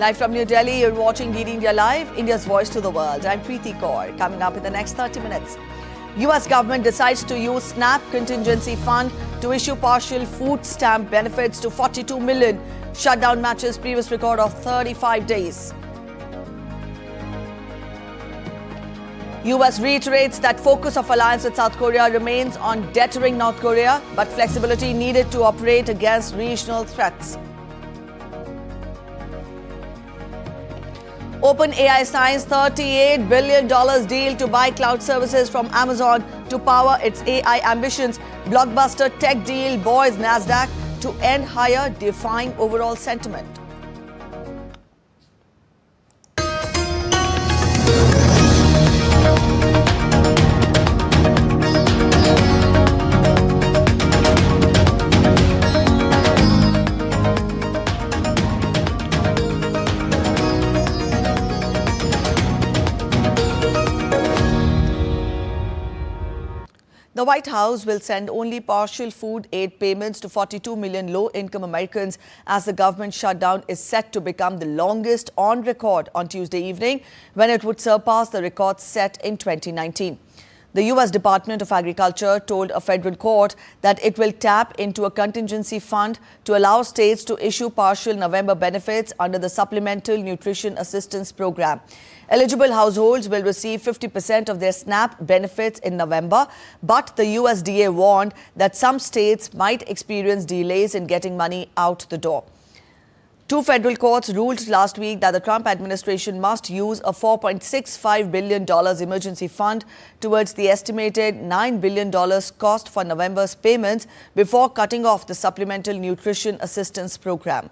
Live from New Delhi, you're watching DD India Live, India's voice to the world. I'm Preeti Kaur. Coming up in the next 30 minutes. US government decides to use SNAP contingency fund to issue partial food stamp benefits to 42 million. Shutdown matches previous record of 35 days. US reiterates that focus of alliance with South Korea remains on deterring North Korea, but flexibility needed to operate against regional threats. OpenAI signs $38 billion deal to buy cloud services from Amazon to power its AI ambitions. Blockbuster tech deal buoys Nasdaq to end higher, defying overall sentiment. The White House will send only partial food aid payments to 42 million low-income Americans as the government shutdown is set to become the longest on record on Tuesday evening, when it would surpass the record set in 2019. The U.S. Department of Agriculture told a federal court that it will tap into a contingency fund to allow states to issue partial November benefits under the Supplemental Nutrition Assistance Program. Eligible households will receive 50% of their SNAP benefits in November, but the USDA warned that some states might experience delays in getting money out the door. Two federal courts ruled last week that the Trump administration must use a $4.65 billion emergency fund towards the estimated $9 billion cost for November's payments before cutting off the Supplemental Nutrition Assistance Program.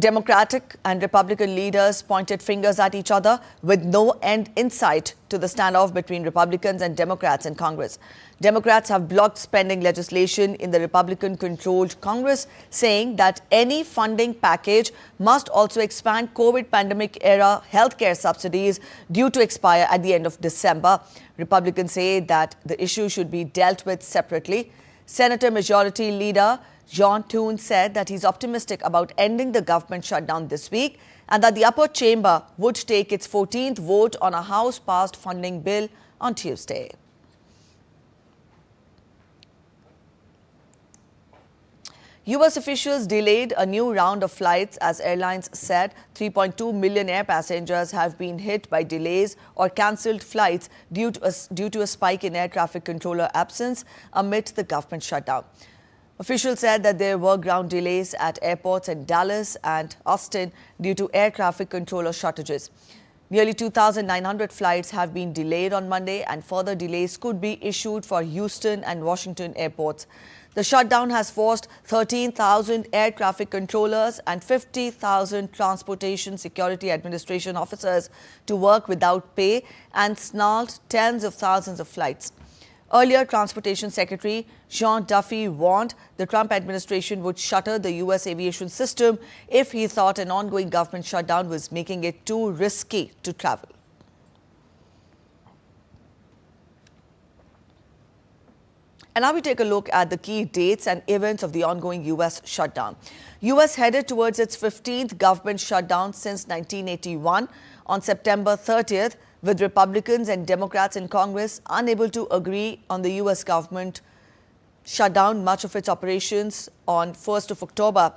Democratic and Republican leaders pointed fingers at each other with no end in sight to the standoff between Republicans and Democrats in Congress. Democrats have blocked spending legislation in the Republican-controlled Congress, saying that any funding package must also expand COVID pandemic-era healthcare subsidies due to expire at the end of December. Republicans say that the issue should be dealt with separately. Senator Majority Leader John Thune said that he's optimistic about ending the government shutdown this week and that the upper chamber would take its 14th vote on a House-passed funding bill on Tuesday. U.S. officials delayed a new round of flights as airlines said 3.2 million air passengers have been hit by delays or cancelled flights due to a spike in air traffic controller absence amid the government shutdown. Officials said that there were ground delays at airports in Dallas and Austin due to air traffic controller shortages. Nearly 2,900 flights have been delayed on Monday, and further delays could be issued for Houston and Washington airports. The shutdown has forced 13,000 air traffic controllers and 50,000 Transportation Security Administration officers to work without pay and snarled tens of thousands of flights. Earlier, Transportation Secretary Sean Duffy warned the Trump administration would shutter the U.S. aviation system if he thought an ongoing government shutdown was making it too risky to travel. And now we take a look at the key dates and events of the ongoing U.S. shutdown. U.S. headed towards its 15th government shutdown since 1981 on September 30th, with Republicans and Democrats in Congress unable to agree on the U.S. government shut down much of its operations on 1st of October,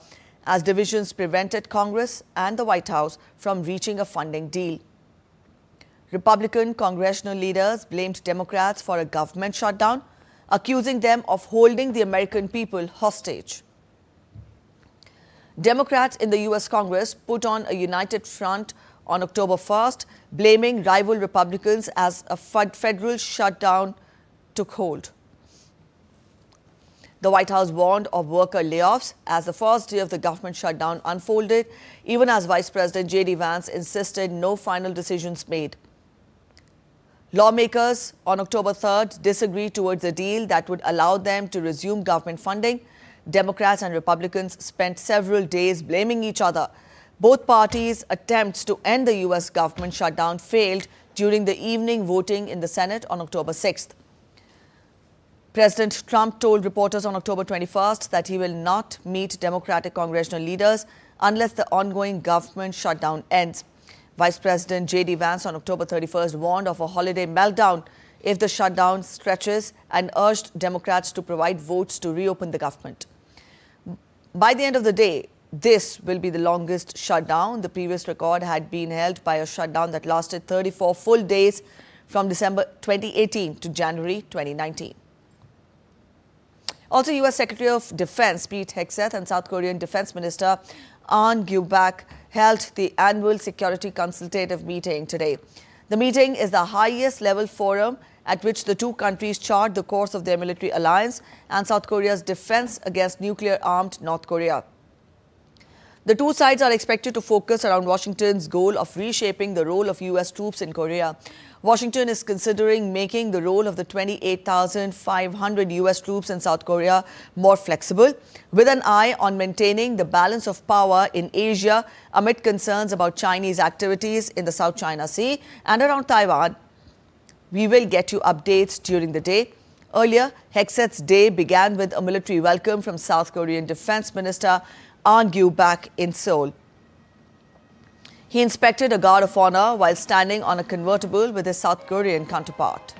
as divisions prevented Congress and the White House from reaching a funding deal. Republican congressional leaders blamed Democrats for a government shutdown, accusing them of holding the American people hostage. Democrats in the U.S. Congress put on a united front on October 1st, blaming rival Republicans as a federal shutdown took hold. The White House warned of worker layoffs as the first day of the government shutdown unfolded, even as Vice President J.D. Vance insisted no final decisions made. Lawmakers on October 3rd disagreed towards a deal that would allow them to resume government funding. Democrats and Republicans spent several days blaming each other. Both parties' attempts to end the U.S. government shutdown failed during the evening voting in the Senate on October 6th. President Trump told reporters on October 21st that he will not meet Democratic congressional leaders unless the ongoing government shutdown ends. Vice President J.D. Vance on October 31st warned of a holiday meltdown if the shutdown stretches and urged Democrats to provide votes to reopen the government. By the end of the day, this will be the longest shutdown. The previous record had been held by a shutdown that lasted 34 full days from December 2018 to January 2019. Also, U.S. Secretary of Defense Pete Hegseth and South Korean Defense Minister Ahn Gyubak held the annual security consultative meeting today. The meeting is the highest level forum at which the two countries chart the course of their military alliance and South Korea's defense against nuclear-armed North Korea. The two sides are expected to focus around Washington's goal of reshaping the role of U.S. troops in Korea. Washington is considering making the role of the 28,500 U.S. troops in South Korea more flexible, with an eye on maintaining the balance of power in Asia amid concerns about Chinese activities in the South China Sea and around Taiwan. We will get you updates during the day. Earlier, Hegseth's day began with a military welcome from South Korean Defense Minister Ahn Gyubak in Seoul. He inspected a guard of honor while standing on a convertible with his South Korean counterpart.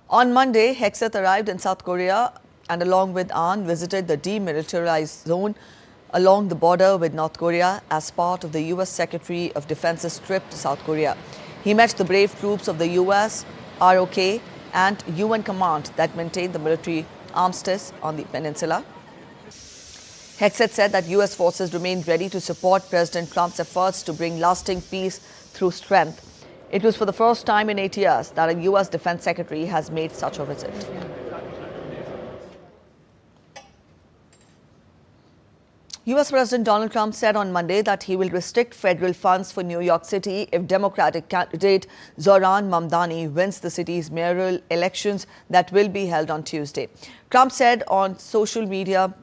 On Monday, Hegseth arrived in South Korea and along with Ahn visited the demilitarized zone along the border with North Korea as part of the U.S. Secretary of Defense's trip to South Korea. He met the brave troops of the U.S., ROK and UN command that maintained the military armistice on the peninsula. Hegseth said that U.S. forces remained ready to support President Trump's efforts to bring lasting peace through strength. It was for the first time in 8 years that a U.S. Defense Secretary has made such a visit. U.S. President Donald Trump said on Monday that he will restrict federal funds for New York City if Democratic candidate Zohran Mamdani wins the city's mayoral elections that will be held on Tuesday. Trump said on social media,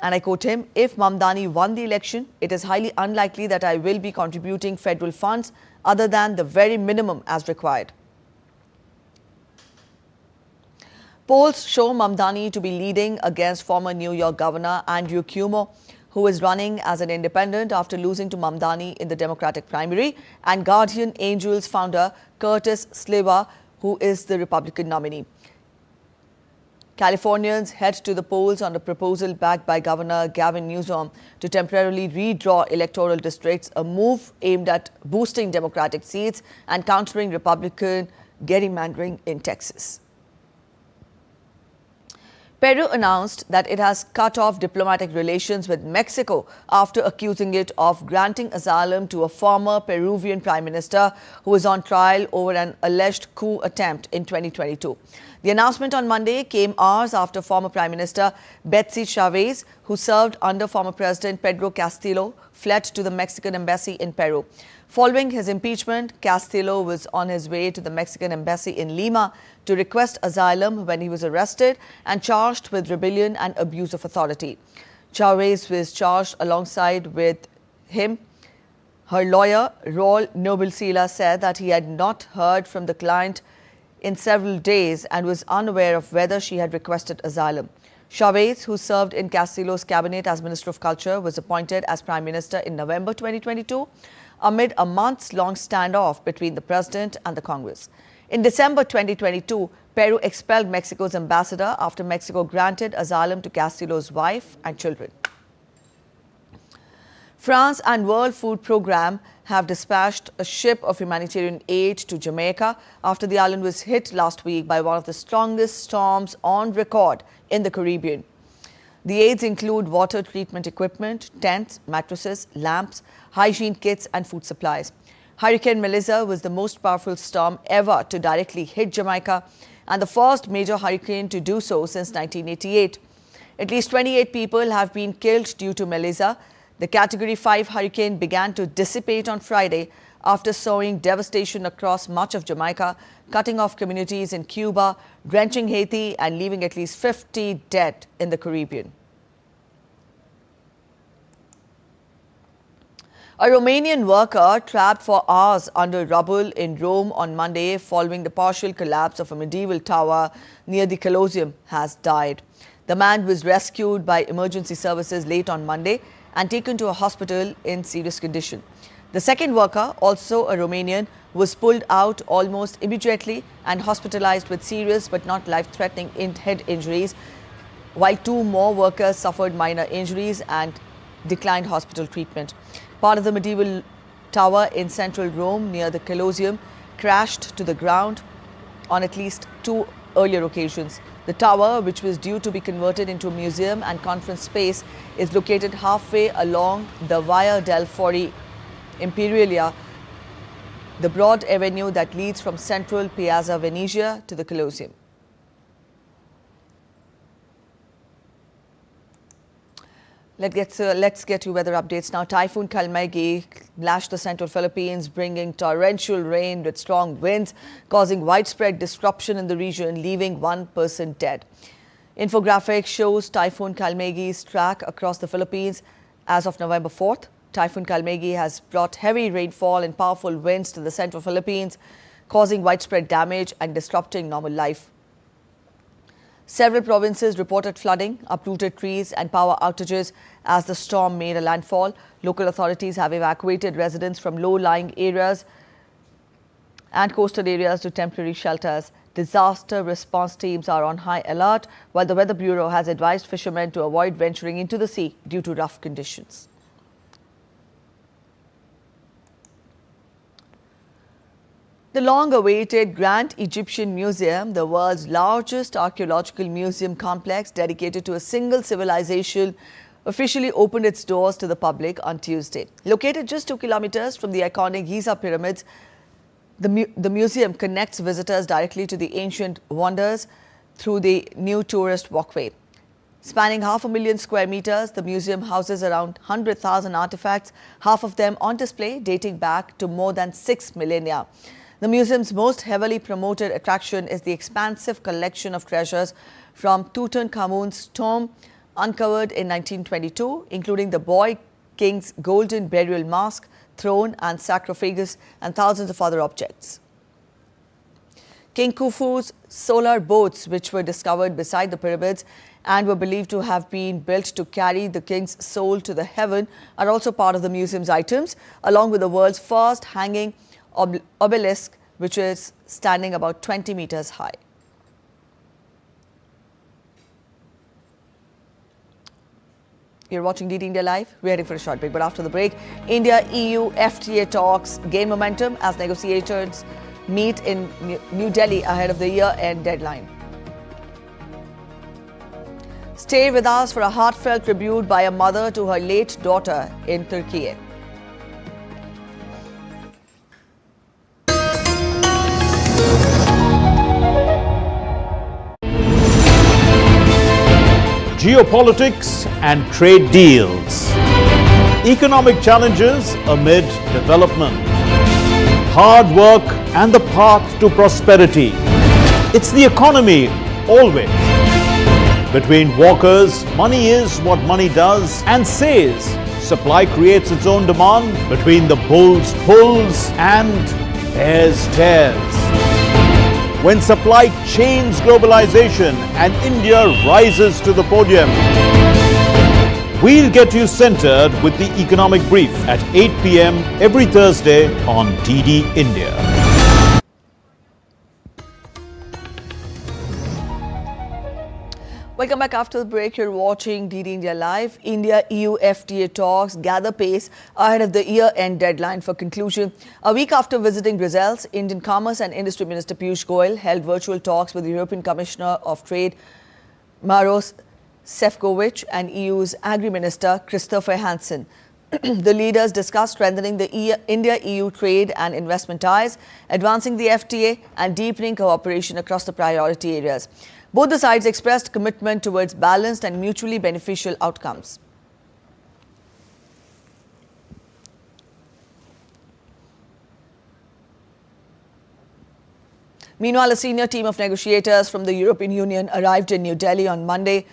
and I quote him, "If Mamdani won the election, it is highly unlikely that I will be contributing federal funds other than the very minimum as required." Polls show Mamdani to be leading against former New York Governor Andrew Cuomo, who is running as an independent after losing to Mamdani in the Democratic primary, and Guardian Angels founder Curtis Sliwa, who is the Republican nominee. Californians head to the polls on a proposal backed by Governor Gavin Newsom to temporarily redraw electoral districts, a move aimed at boosting Democratic seats and countering Republican gerrymandering in Texas. Peru announced that it has cut off diplomatic relations with Mexico after accusing it of granting asylum to a former Peruvian prime minister who is on trial over an alleged coup attempt in 2022. The announcement on Monday came hours after former Prime Minister Betsy Chavez, who served under former President Pedro Castillo, fled to the Mexican embassy in Peru. Following his impeachment, Castillo was on his way to the Mexican embassy in Lima to request asylum when he was arrested and charged with rebellion and abuse of authority. Chavez was charged alongside with him. Her lawyer, Raul Nobilcila, said that he had not heard from the client in several days and was unaware of whether she had requested asylum. Chavez, who served in Castillo's cabinet as Minister of Culture, was appointed as Prime Minister in November 2022 amid a months-long standoff between the President and the Congress. In December 2022, Peru expelled Mexico's ambassador after Mexico granted asylum to Castillo's wife and children. France and World Food Programme have dispatched a ship of humanitarian aid to Jamaica after the island was hit last week by one of the strongest storms on record in the Caribbean. The aids include water treatment equipment, tents, mattresses, lamps, hygiene kits and food supplies. Hurricane Melissa was the most powerful storm ever to directly hit Jamaica and the first major hurricane to do so since 1988. At least 28 people have been killed due to Melissa. The Category 5 hurricane began to dissipate on Friday after sowing devastation across much of Jamaica, cutting off communities in Cuba, drenching Haiti, and leaving at least 50 dead in the Caribbean. A Romanian worker trapped for hours under rubble in Rome on Monday following the partial collapse of a medieval tower near the Colosseum has died. The man was rescued by emergency services late on Monday and taken to a hospital in serious condition. The second worker, also a Romanian, was pulled out almost immediately and hospitalized with serious but not life-threatening head injuries, while two more workers suffered minor injuries and declined hospital treatment. Part of the medieval tower in central Rome near the Colosseum crashed to the ground on at least two earlier occasions. The tower, which was due to be converted into a museum and conference space, is located halfway along the Via del Fori Imperialia, the broad avenue that leads from central Piazza Venezia to the Colosseum. Let's get you weather updates now. Typhoon Kalmegi lashed the central Philippines, bringing torrential rain with strong winds, causing widespread disruption in the region, leaving one person dead. Infographic shows Typhoon Kalmegi's track across the Philippines as of November 4th. Typhoon Kalmegi has brought heavy rainfall and powerful winds to the central Philippines, causing widespread damage and disrupting normal life. Several provinces reported flooding, uprooted trees and power outages as the storm made a landfall. Local authorities have evacuated residents from low-lying areas and coastal areas to temporary shelters. Disaster response teams are on high alert, while the Weather Bureau has advised fishermen to avoid venturing into the sea due to rough conditions. The long-awaited Grand Egyptian Museum, the world's largest archaeological museum complex dedicated to a single civilization, officially opened its doors to the public on Tuesday. Located just 2 kilometers from the iconic Giza pyramids, the museum connects visitors directly to the ancient wonders through the new tourist walkway. Spanning 500,000 square meters, the museum houses around 100,000 artifacts, half of them on display dating back to more than 6 millennia. The museum's most heavily promoted attraction is the expansive collection of treasures from Tutankhamun's tomb, uncovered in 1922, including the boy king's golden burial mask, throne and sarcophagus, and thousands of other objects. King Khufu's solar boats, which were discovered beside the pyramids and were believed to have been built to carry the king's soul to the heaven, are also part of the museum's items, along with the world's first hanging obelisk, which is standing about 20 meters high. You're watching DD India Live. We're heading for a short break, but after the break, India-EU FTA talks gain momentum as negotiators meet in New Delhi ahead of the year-end deadline. Stay with us for a heartfelt tribute by a mother to her late daughter in Turkey. Geopolitics and trade deals. Economic challenges amid development. Hard work and the path to prosperity. It's the economy always. Between walkers, money is what money does and says. Supply creates its own demand. Between the bulls pulls and bears tears. When supply chains globalization and India rises to the podium. We'll get you centered with the Economic Brief at 8 p.m. every Thursday on DD India. Welcome back after the break. You're watching DD India Live. India-EU FTA talks gather pace ahead of the year-end deadline for conclusion. A week after visiting Brussels, Indian Commerce and Industry Minister Piyush Goyal held virtual talks with the European Commissioner of Trade, Maros Sefcovic, and EU's Agri Minister Christopher Hansen. The leaders discussed strengthening the India-EU trade and investment ties, advancing the FTA and deepening cooperation across the priority areas. Both the sides expressed commitment towards balanced and mutually beneficial outcomes. Meanwhile, a senior team of negotiators from the European Union arrived in New Delhi on Monday.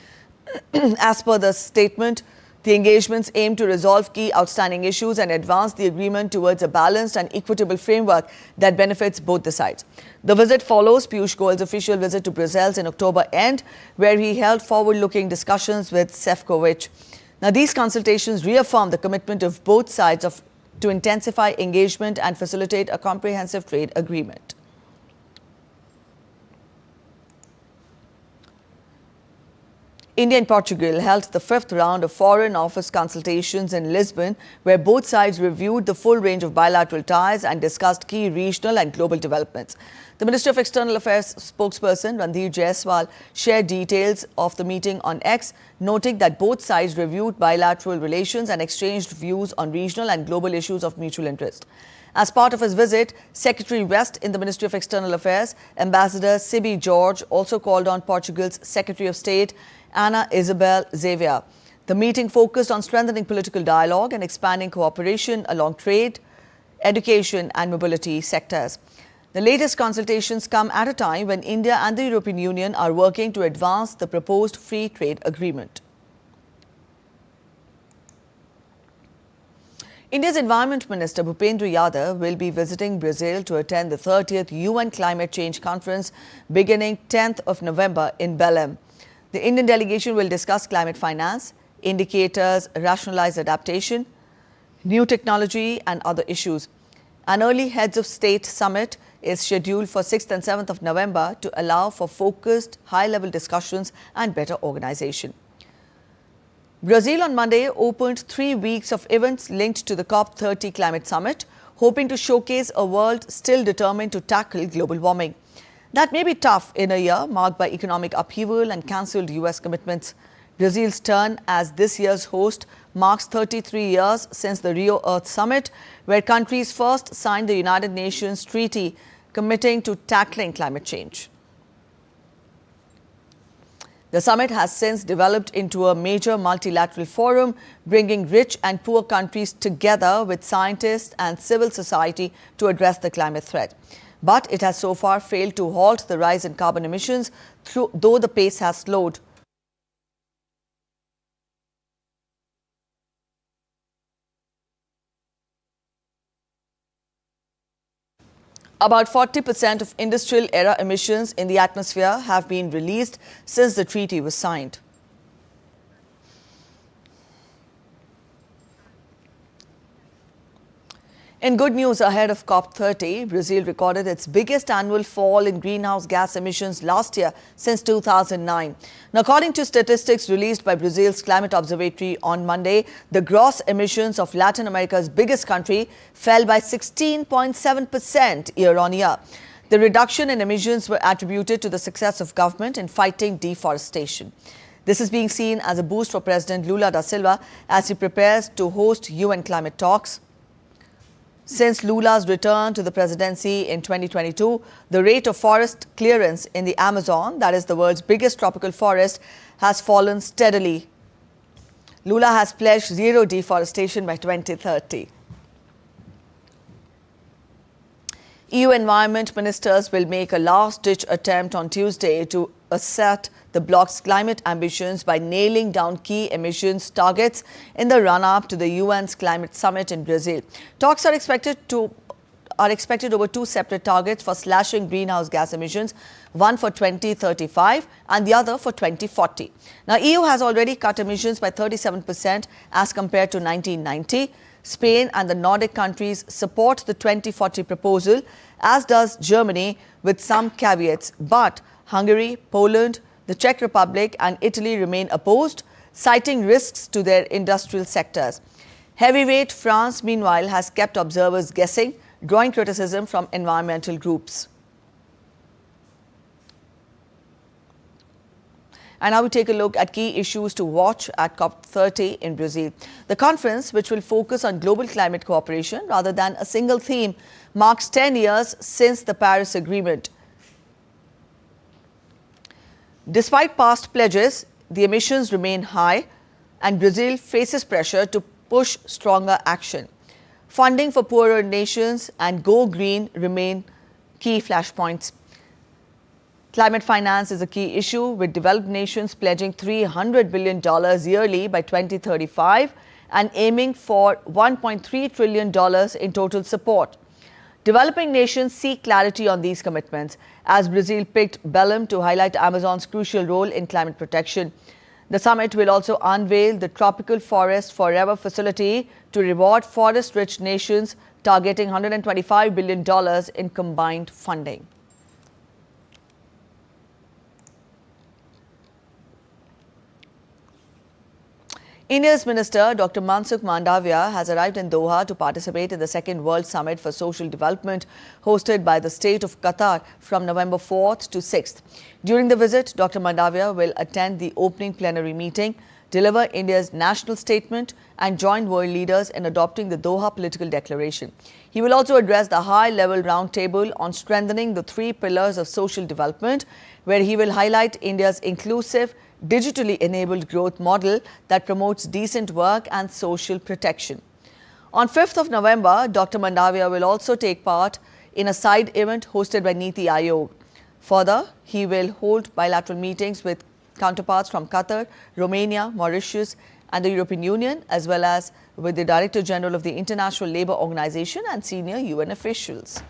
As per the statement, the engagements aim to resolve key outstanding issues and advance the agreement towards a balanced and equitable framework that benefits both the sides. The visit follows Piyush Goyal's official visit to Brussels in October end, where he held forward-looking discussions with Šefčovič. Now, these consultations reaffirm the commitment of both sides to intensify engagement and facilitate a comprehensive trade agreement. India and Portugal held the fifth round of Foreign Office consultations in Lisbon, where both sides reviewed the full range of bilateral ties and discussed key regional and global developments. The Ministry of External Affairs spokesperson Randhir Jaiswal shared details of the meeting on X, noting that both sides reviewed bilateral relations and exchanged views on regional and global issues of mutual interest. As part of his visit, Secretary West in the Ministry of External Affairs, Ambassador Sibi George, also called on Portugal's Secretary of State, Ana Isabel Xavier. The meeting focused on strengthening political dialogue and expanding cooperation along trade, education and mobility sectors. The latest consultations come at a time when India and the European Union are working to advance the proposed free trade agreement. India's Environment Minister Bhupendra Yadav will be visiting Brazil to attend the 30th UN Climate Change Conference beginning 10th of November in Belém. The Indian delegation will discuss climate finance, indicators, rationalized adaptation, new technology and other issues. An early Heads of State summit is scheduled for 6th and 7th of November to allow for focused, high-level discussions and better organization. Brazil on Monday opened 3 weeks of events linked to the COP30 climate summit, hoping to showcase a world still determined to tackle global warming. That may be tough in a year marked by economic upheaval and cancelled US commitments. Brazil's turn as this year's host marks 33 years since the Rio Earth Summit, where countries first signed the United Nations Treaty committing to tackling climate change. The summit has since developed into a major multilateral forum, bringing rich and poor countries together with scientists and civil society to address the climate threat. But it has so far failed to halt the rise in carbon emissions, though the pace has slowed. About 40% of industrial-era emissions in the atmosphere have been released since the treaty was signed. In good news ahead of COP30, Brazil recorded its biggest annual fall in greenhouse gas emissions last year since 2009. Now, according to statistics released by Brazil's Climate Observatory on Monday, the gross emissions of Latin America's biggest country fell by 16.7% year-on-year. The reduction in emissions were attributed to the success of government in fighting deforestation. This is being seen as a boost for President Lula da Silva as he prepares to host UN climate talks. Since Lula's return to the presidency in 2022, the rate of forest clearance in the Amazon, that is the world's biggest tropical forest, has fallen steadily. Lula has pledged zero deforestation by 2030. EU environment ministers will make a last-ditch attempt on Tuesday to assert the bloc's climate ambitions by nailing down key emissions targets in the run-up to the UN's climate summit in Brazil. Talks are expected over 2 separate targets for slashing greenhouse gas emissions, one for 2035 and the other for 2040. Now, EU has already cut emissions by 37% as compared to 1990. Spain and the Nordic countries support the 2040 proposal, as does Germany, with some caveats. But Hungary, Poland, the Czech Republic and Italy remain opposed, citing risks to their industrial sectors. Heavyweight France, meanwhile, has kept observers guessing, drawing criticism from environmental groups. And now we take a look at key issues to watch at COP30 in Brazil. The conference, which will focus on global climate cooperation rather than a single theme, marks 10 years since the Paris Agreement. Despite past pledges, the emissions remain high and Brazil faces pressure to push stronger action. Funding for poorer nations and go green remain key flashpoints. Climate finance is a key issue, with developed nations pledging $300 billion yearly by 2035 and aiming for $1.3 trillion in total support. Developing nations seek clarity on these commitments, as Brazil picked Belém to highlight Amazon's crucial role in climate protection. The summit will also unveil the Tropical Forest Forever facility to reward forest-rich nations, targeting $125 billion in combined funding. India's Minister Dr. Mansukh Mandavia has arrived in Doha to participate in the Second World Summit for Social Development hosted by the State of Qatar from November 4th to 6th. During the visit, Dr. Mandavia will attend the opening plenary meeting, deliver India's national statement and join world leaders in adopting the Doha Political Declaration. He will also address the high-level roundtable on strengthening the 3 pillars of social development, where he will highlight India's inclusive, digitally enabled growth model that promotes decent work and social protection. On 5th of November, Dr. Mandavia will also take part in a side event hosted by Niti Aayog. Further, he will hold bilateral meetings with counterparts from Qatar, Romania, Mauritius and the European Union, as well as with the Director General of the International Labour Organization and senior UN officials.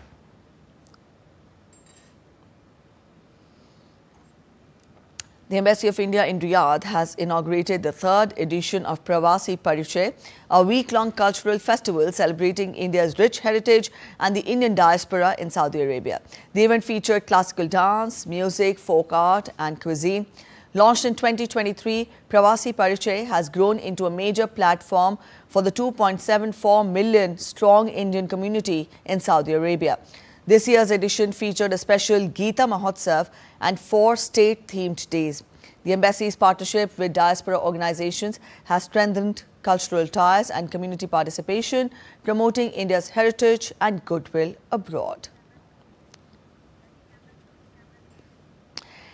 The Embassy of India in Riyadh has inaugurated the 3rd edition of Pravasi Pariche, a week-long cultural festival celebrating India's rich heritage and the Indian diaspora in Saudi Arabia. The event featured classical dance, music, folk art and cuisine. Launched in 2023, Pravasi Pariche has grown into a major platform for the 2.74 million strong Indian community in Saudi Arabia. This year's edition featured a special Geeta Mahotsav and 4 state-themed days. The embassy's partnership with diaspora organizations has strengthened cultural ties and community participation, promoting India's heritage and goodwill abroad.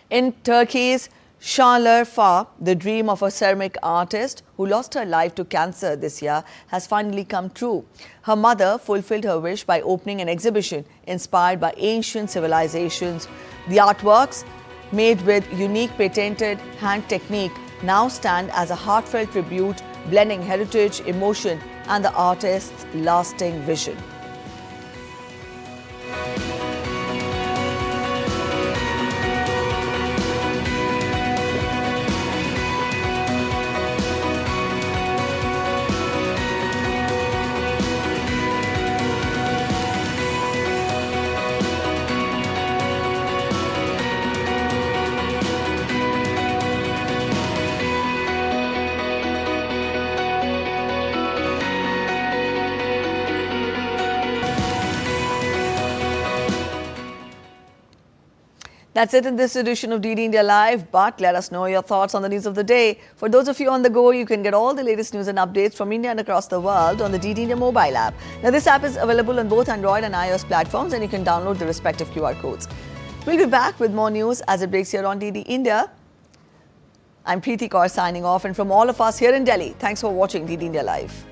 In Turkey's Şanlıurfa, the dream of a ceramic artist who lost her life to cancer this year has finally come true. Her mother fulfilled her wish by opening an exhibition inspired by ancient civilizations. The artworks, made with unique patented hand technique, now stand as a heartfelt tribute, blending heritage, emotion and the artist's lasting vision. That's it in this edition of DD India Live, but let us know your thoughts on the news of the day. For those of you on the go, you can get all the latest news and updates from India and across the world on the DD India mobile app. Now, this app is available on both Android and iOS platforms, and you can download the respective QR codes. We'll be back with more news as it breaks here on DD India. I'm Preeti Kaur signing off, and from all of us here in Delhi, thanks for watching DD India Live.